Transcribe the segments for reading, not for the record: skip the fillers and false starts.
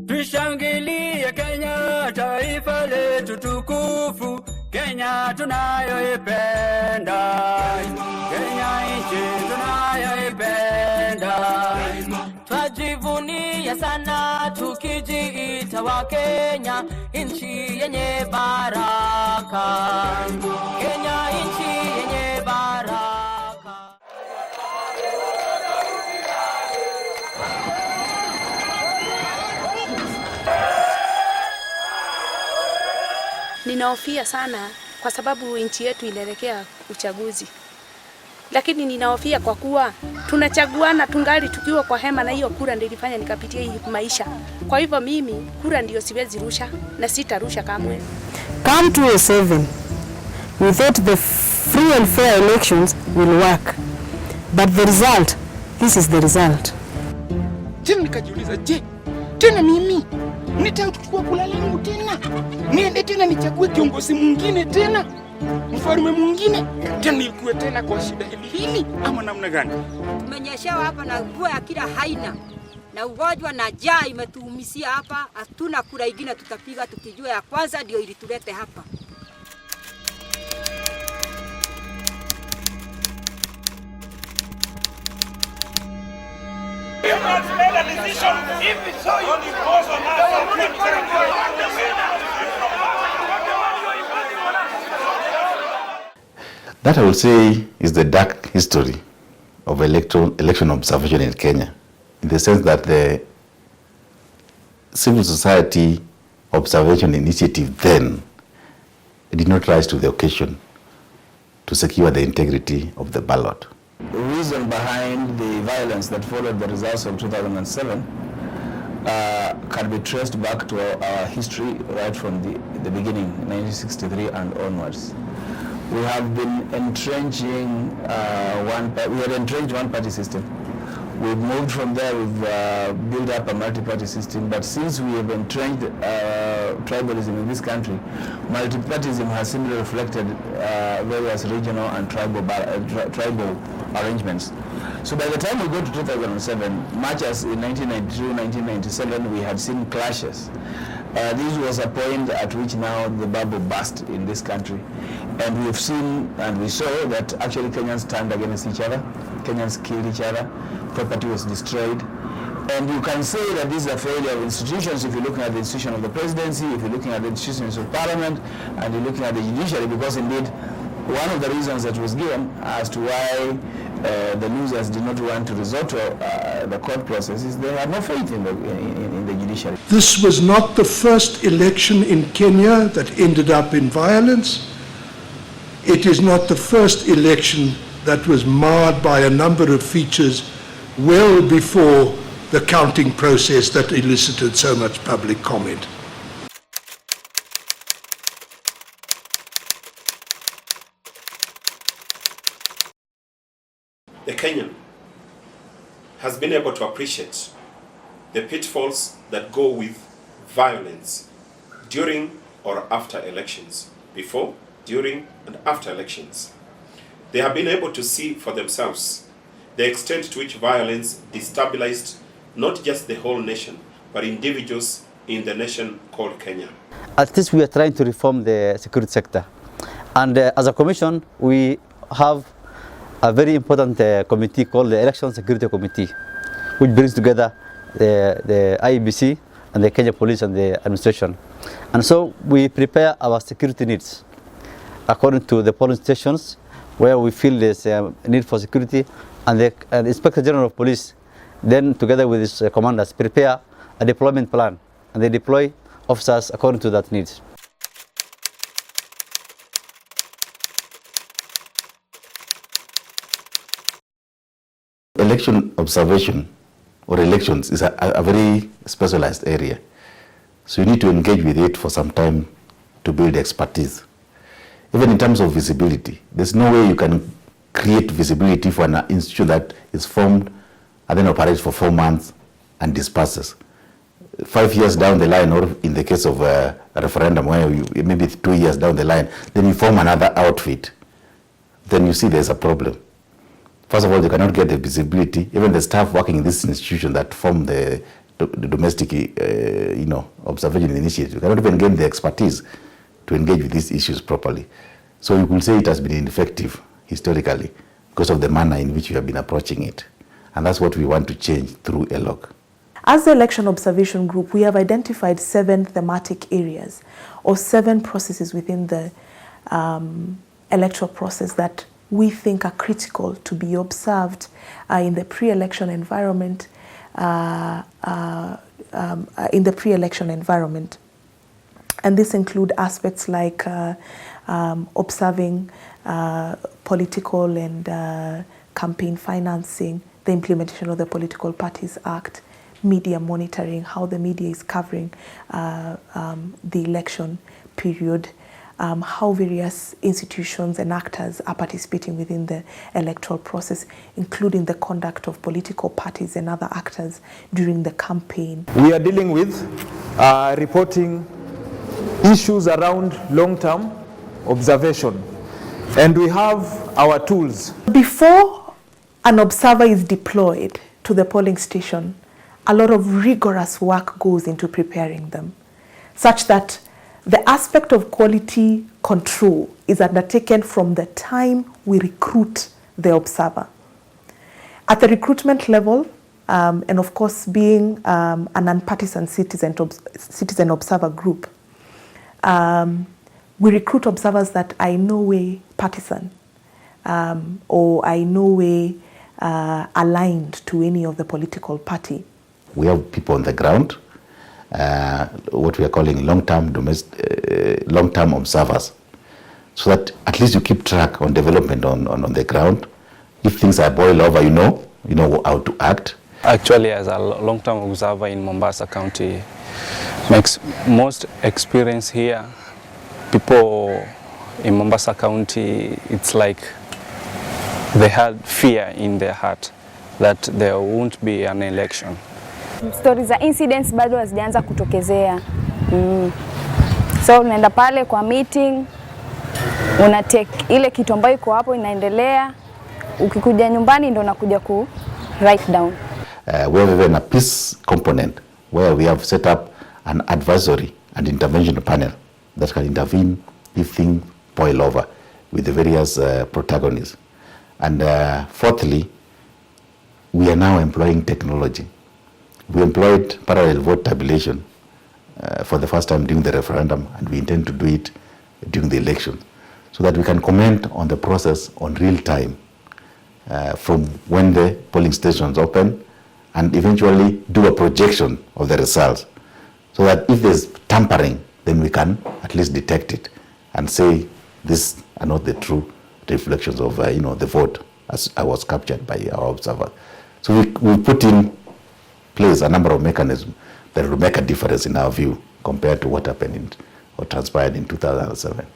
Tushangilie Kenya, taifa letu tukufu, Kenya tunayoipenda, Kenya nchi tunayoipenda. Twajivunia sana tukijiita wa Kenya, nchi yenye baraka, Kenya nchi yenye baraka. Ninahofia sana kwa sababu nchi yetu inaelekea uchaguzi. Lakini ninahofia kwa kuwa tunachaguana tungali tukiwa kwa hema, na hiyo kura ndio ilifanya nikapitia hii maisha. Kwa hivyo mimi kura ndio siwezi rusha na sitarusha kamwe. Come 2007, we thought the free and fair elections will work. But the result, this is the result. Tena nikajiuliza, je, tena mimi nitachukua kula langu tena? Niende tena nichague kiongozi mwingine tena? Mfalme mwingine? Tena nikuwe tena kwa shida hili ama namna gani? Tumenyeshewa hapa na mvua ya kila haina. Na ugonjwa na njaa imetuumisia hapa, hatuna kura ingine tutapiga tukijua ya kwanza ndio ilitulete hapa. That I will say is the dark history of election observation in Kenya, in the sense that the civil society observation initiative then did not rise to the occasion to secure the integrity of the ballot. The reason behind the violence that followed the results of 2007 can be traced back to our history right from the beginning, 1963 and onwards. We have been entrenching one-party system. We've moved from there, we've built up a multi-party system, but since we have entrenched tribalism in this country, multi-partyism has simply reflected various regional and tribal arrangements. So by the time we go to 2007, much as in 1992, 1997, we had seen clashes. This was a point at which now the bubble burst in this country. And we've seen and we saw that actually Kenyans turned against each other, Kenyans killed each other, property was destroyed. And you can say that this is a failure of institutions if you're looking at the institution of the presidency, if you're looking at the institutions of parliament, and you're looking at the judiciary, because indeed one of the reasons that was given as to why the losers did not want to resort to the court process is they had no faith in the judiciary. This was not the first election in Kenya that ended up in violence. It is not the first election that was marred by a number of features well before the counting process that elicited so much public comment. The Kenyan has been able to appreciate the pitfalls that go with violence during or after elections, before, during, and after elections. They have been able to see for themselves the extent to which violence destabilized not just the whole nation, but individuals in the nation called Kenya. At least we are trying to reform the security sector. And as a commission, we have a very important committee called the Election Security Committee, which brings together the IEBC and the Kenya Police and the administration. And so we prepare our security needs according to the polling stations where we feel there's a need for security, and the Inspector General of Police then together with his commanders prepare a deployment plan, and they deploy officers according to that needs. Election observation or elections is a very specialized area. So you need to engage with it for some time to build expertise. Even in terms of visibility, there's no way you can create visibility for an institution that is formed and then operates for 4 months and disperses. 5 years down the line, or in the case of a referendum where you, maybe 2 years down the line, then you form another outfit, then you see there's a problem. First of all, they cannot get the visibility. Even the staff working in this institution that form the domestic, observation initiative, cannot even gain the expertise to engage with these issues properly. So you could say it has been ineffective historically because of the manner in which we have been approaching it. And that's what we want to change through Elog. As the Election Observation Group, we have identified 7 thematic areas or 7 processes within the electoral process that we think are critical to be observed in the pre-election environment. And this include aspects like observing political and campaign financing, the implementation of the Political Parties Act, media monitoring, how the media is covering the election period, how various institutions and actors are participating within the electoral process, including the conduct of political parties and other actors during the campaign. We are dealing with reporting issues around long-term observation, and we have our tools. Before an observer is deployed to the polling station, a lot of rigorous work goes into preparing them, such that the aspect of quality control is undertaken from the time we recruit the observer. At the recruitment level, and of course being a non-partisan citizen observer group, we recruit observers that are in no way partisan or are in no way aligned to any of the political party. We have people on the ground, what we are calling long-term observers, so that at least you keep track on development on the ground. If things are boil over, you know how to act. Actually, as a long-term observer in Mombasa County, makes most experience here. People in Mombasa County, it's like they had fear in their heart that there won't be an election. Stories za incidents bado hazijaanza kutokezea. So unaenda pale kwa meeting, una take ile kitu ambayo iko hapo inaendelea, ukikuja nyumbani ndo unakuja ku write down. We have even a peace component where we have set up an advisory and intervention panel that can intervene if things boil over with the various protagonists. And fourthly, we are now employing technology. We employed parallel vote tabulation for the first time during the referendum, and we intend to do it during the election, so that we can comment on the process on real time from when the polling stations open, and eventually do a projection of the results, so that if there's tampering, then we can at least detect it and say these are not the true reflections of the vote as I was captured by our observer. So we put in place a number of mechanisms that will make a difference in our view compared to what happened or transpired in 2007.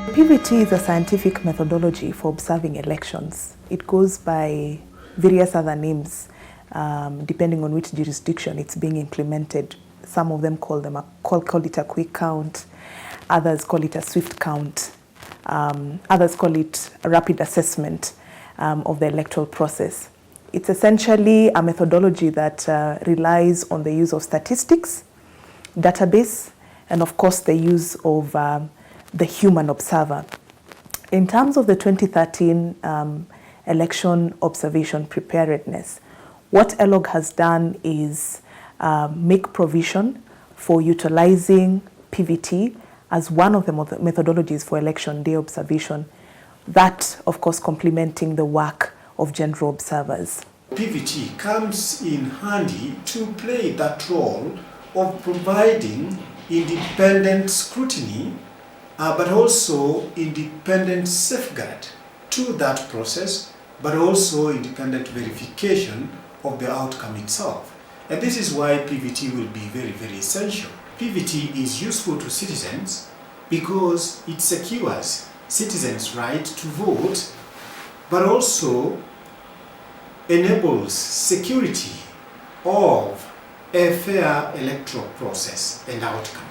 PVT is a scientific methodology for observing elections. It goes by various other names depending on which jurisdiction it's being implemented. Some of them call it a quick count, others call it a swift count, others call it a rapid assessment of the electoral process. It's essentially a methodology that relies on the use of statistics, database, and of course the use of the human observer. In terms of the 2013 election observation preparedness, what Elog has done is make provision for utilizing PVT as one of the methodologies for election day observation, that of course complementing the work of general observers. PVT comes in handy to play that role of providing independent scrutiny but also independent safeguard to that process, but also independent verification of the outcome itself. And this is why PVT will be very, very essential. PVT is useful to citizens because it secures citizens' right to vote, but also enables security of a fair electoral process and outcome.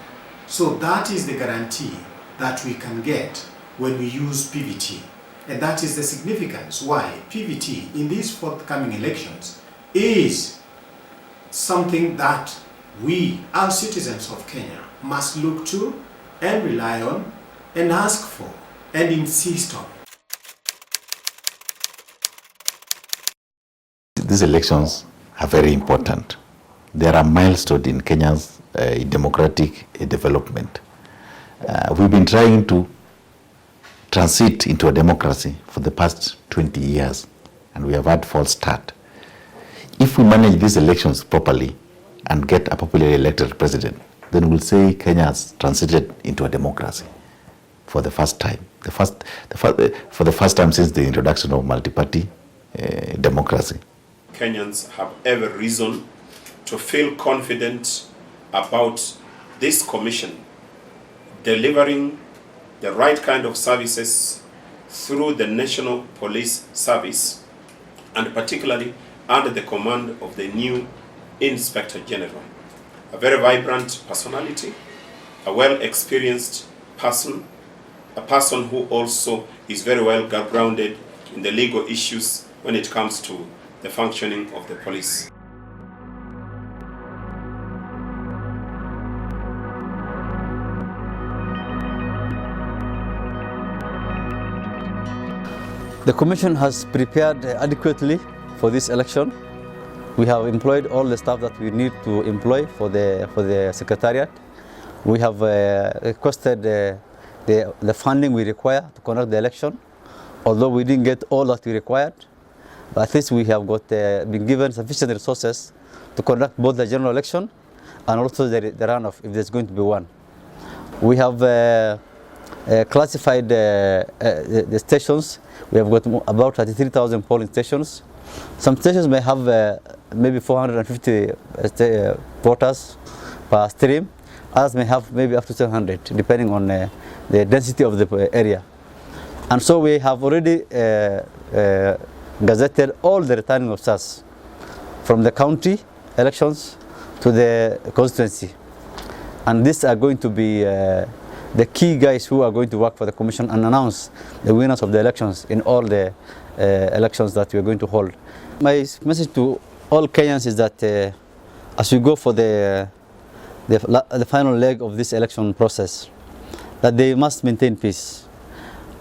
So that is the guarantee that we can get when we use PVT. And that is the significance why PVT in these forthcoming elections is something that we, as citizens of Kenya, must look to and rely on and ask for and insist on. These elections are very important. They are a milestone in Kenya's democratic development. We've been trying to transit into a democracy for the past 20 years, and we have had false start. If we manage these elections properly and get a popularly elected president, then we'll say Kenya has transited into a democracy for the first time. For the first time since the introduction of multi-party democracy. Kenyans have every reason to feel confident about this commission delivering the right kind of services through the National Police Service, and particularly under the command of the new Inspector General. A very vibrant personality, a well-experienced person, a person who also is very well grounded in the legal issues when it comes to the functioning of the police. The Commission has prepared adequately for this election. We have employed all the staff that we need to employ for the Secretariat. We have requested the funding we require to conduct the election, although we didn't get all that we required. But at least we have been given sufficient resources to conduct both the general election and also the runoff, if there's going to be one. We have classified the stations. We have got about 33,000 polling stations. Some stations may have maybe 450 voters per stream. Others may have maybe up to 700, depending on the density of the area. And so we have already gazetted all the returning officers from the county elections to the constituency. And these are going to be the key guys who are going to work for the Commission and announce the winners of the elections in all the elections that we are going to hold. My message to all Kenyans is that as we go for the final leg of this election process, that they must maintain peace.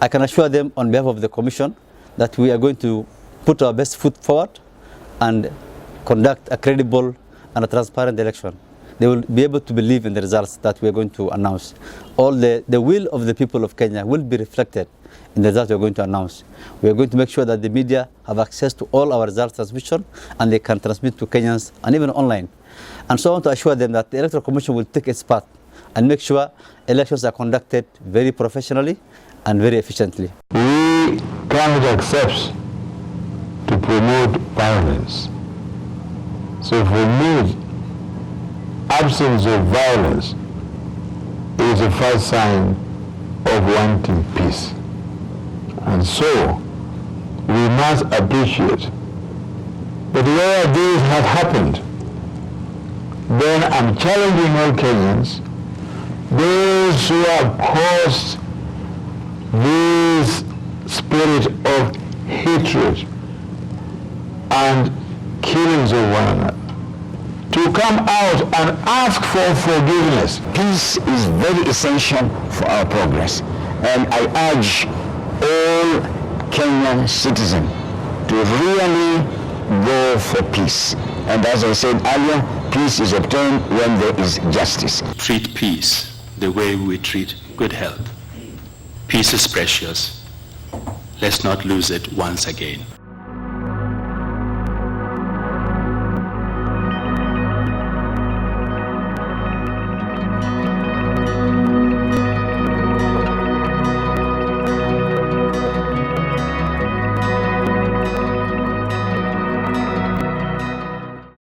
I can assure them on behalf of the Commission that we are going to put our best foot forward and conduct a credible and a transparent election. They will be able to believe in the results that we are going to announce. All the will of the people of Kenya will be reflected in the results we are going to announce. We are going to make sure that the media have access to all our results transmission and they can transmit to Kenyans and even online. And so I want to assure them that the Electoral Commission will take its part and make sure elections are conducted very professionally and very efficiently. We cannot accept to promote violence. So for me, absence of violence is the first sign of wanting peace. And so we must appreciate that where these have happened, then I'm challenging all Kenyans, those who have caused this spirit of hatred and killings of one another, to come out and ask for forgiveness. Peace is very essential for our progress, and I urge all Kenyan citizens to really go for peace. And as I said earlier, peace is obtained when there is justice. Treat peace the way we treat good health. Peace is precious. Let's not lose it once again.